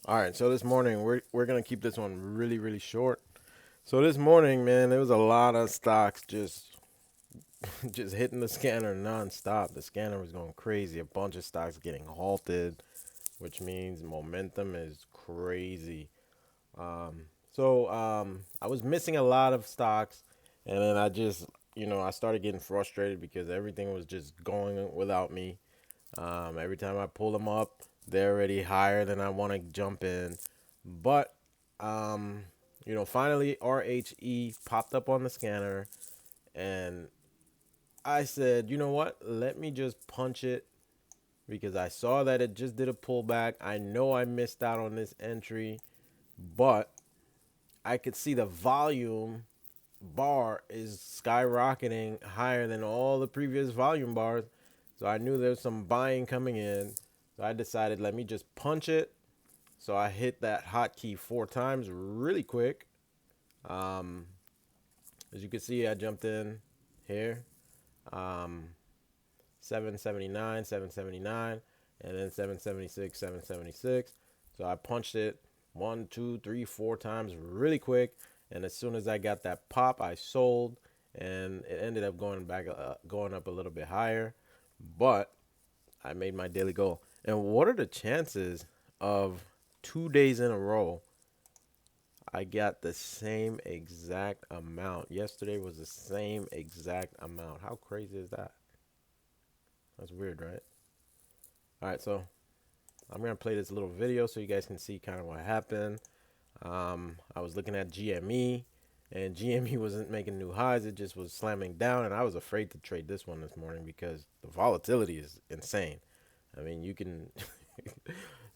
All right, so this morning we're gonna keep this one really short. So this morning, man, there was a lot of stocks just just hitting the scanner nonstop. The scanner was going crazy. A bunch of stocks getting halted, which means momentum is crazy. I was missing a lot of stocks, and then I started getting frustrated because everything was just going without me. Every time I pull them up, they're already higher than I want to jump in. But, um, finally RHE popped up on the scanner, and I said, you know what? Let me just punch it because I saw that it just did a pullback. I know I missed out on this entry, but I could see the volume bar is skyrocketing higher than all the previous volume bars. So I knew there's some buying coming in. So I decided, let me just punch it. So I hit that hotkey 4 times really quick. Um, as you can see, I jumped in here. Um, 779, 779, and then 776, 776. So I punched it 1, 2, 3, 4 times really quick. And as soon as I got that pop, I sold, and it ended up going up a little bit higher. But I made my daily goal. And what are the chances of 2 days in a row I got the same exact amount? Yesterday was the same exact amount. How crazy is that? That's weird, right? All right, so I'm gonna play this little video so you guys can see kind of what happened. I was looking at GME, and GME wasn't making new highs; it just was slamming down, and I was afraid to trade this one this morning because the volatility is insane. I mean, you can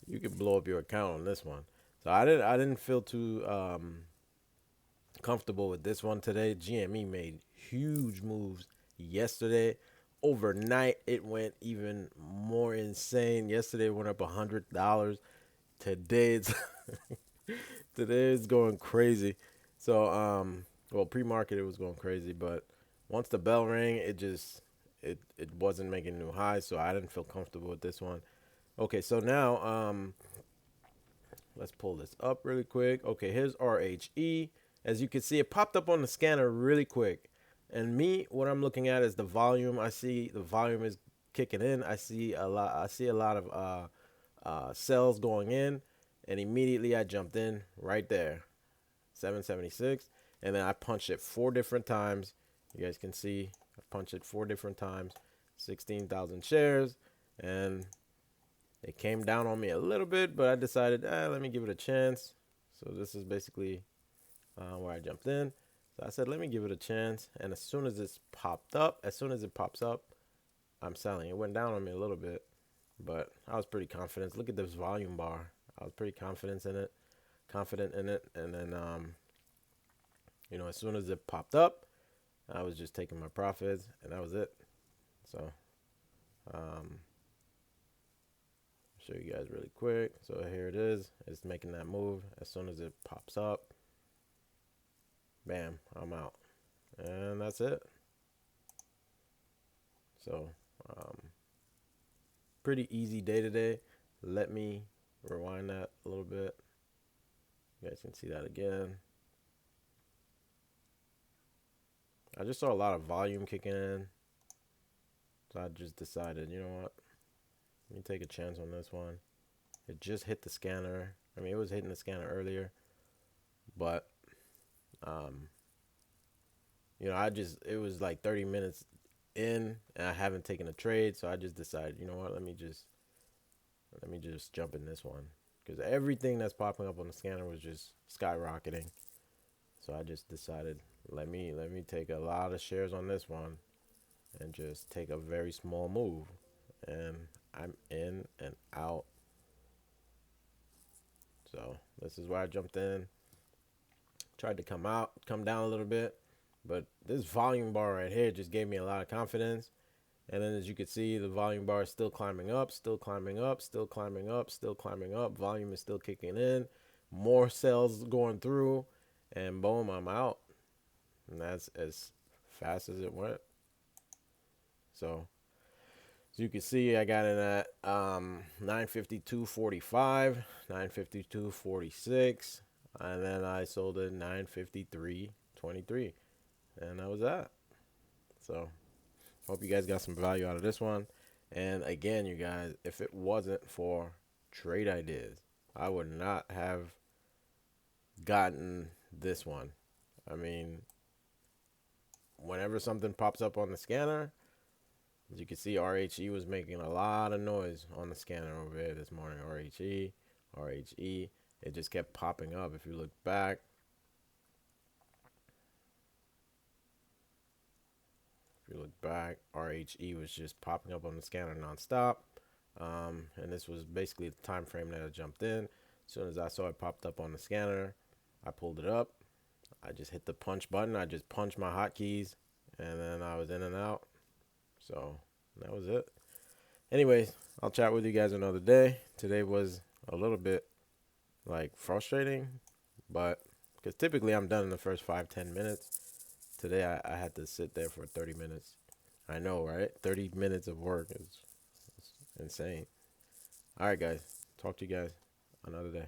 you can blow up your account on this one. So I didn't feel too comfortable with this one today. GME made huge moves yesterday. Overnight, it went even more insane. Yesterday, it went up $100. Today, it's today it's going crazy. Well, pre-market it was going crazy, but once the bell rang, it wasn't making new highs, so I didn't feel comfortable with this one. Okay, so now let's pull this up really quick. Okay, here's RHE. As you can see, it popped up on the scanner really quick. And me, what I'm looking at is the volume. I see the volume is kicking in. I see a lot of cells going in, and immediately I jumped in right there, 776, and then I punched it 4 different times. You guys can see I punched it 4 different times, 16,000 shares, and it came down on me a little bit, but I decided, let me give it a chance. So this is basically where I jumped in. So I said, let me give it a chance. And as soon as it pops up, I'm selling. It went down on me a little bit, but I was pretty confident. Look at this volume bar. I was pretty confident in it. And then, as soon as it popped up, I was just taking my profits, and that was it. So, um, show you guys really quick. So here it is. It's making that move. As soon as it pops up, bam, I'm out. And that's it. So, um, pretty easy day today. Let me rewind that a little bit. You guys can see that again. I just saw a lot of volume kicking in. So I just decided, you know what? Let me take a chance on this one. It just hit the scanner. I mean, it was hitting the scanner earlier, but um, it was like 30 minutes in, and I haven't taken a trade, so I just decided, you know what? Let me just jump in this one because everything that's popping up on the scanner was just skyrocketing. So I just decided, let me take a lot of shares on this one and just take a very small move, and I'm in and out. So this is where I jumped in. Tried to come down a little bit, but this volume bar right here just gave me a lot of confidence. And then as you can see, the volume bar is still climbing up, still climbing up, still climbing up, still climbing up. Volume is still kicking in. More cells going through, and boom, I'm out. And that's as fast as it went. So So you can see I got it at 952.45, 952.46, and then I sold it 953.23, and that was that. So hope you guys got some value out of this one. And again, you guys, if it wasn't for trade ideas, I would not have gotten this one. I mean, whenever something pops up on the scanner, as you can see, RHE was making a lot of noise on the scanner over here this morning. RHE, RHE. It just kept popping up. If you look back, RHE was just popping up on the scanner nonstop. And this was basically the time frame that I jumped in. As soon as I saw it popped up on the scanner, I pulled it up. I just hit the punch button. I just punched my hotkeys, and then I was in and out. So that was it. Anyways, I'll chat with you guys another day. Today was a little bit like frustrating, but because typically I'm done in the first 5-10 minutes. Today I had to sit there for 30 minutes. I know, right? 30 minutes of work is insane. All right, guys. Talk to you guys another day.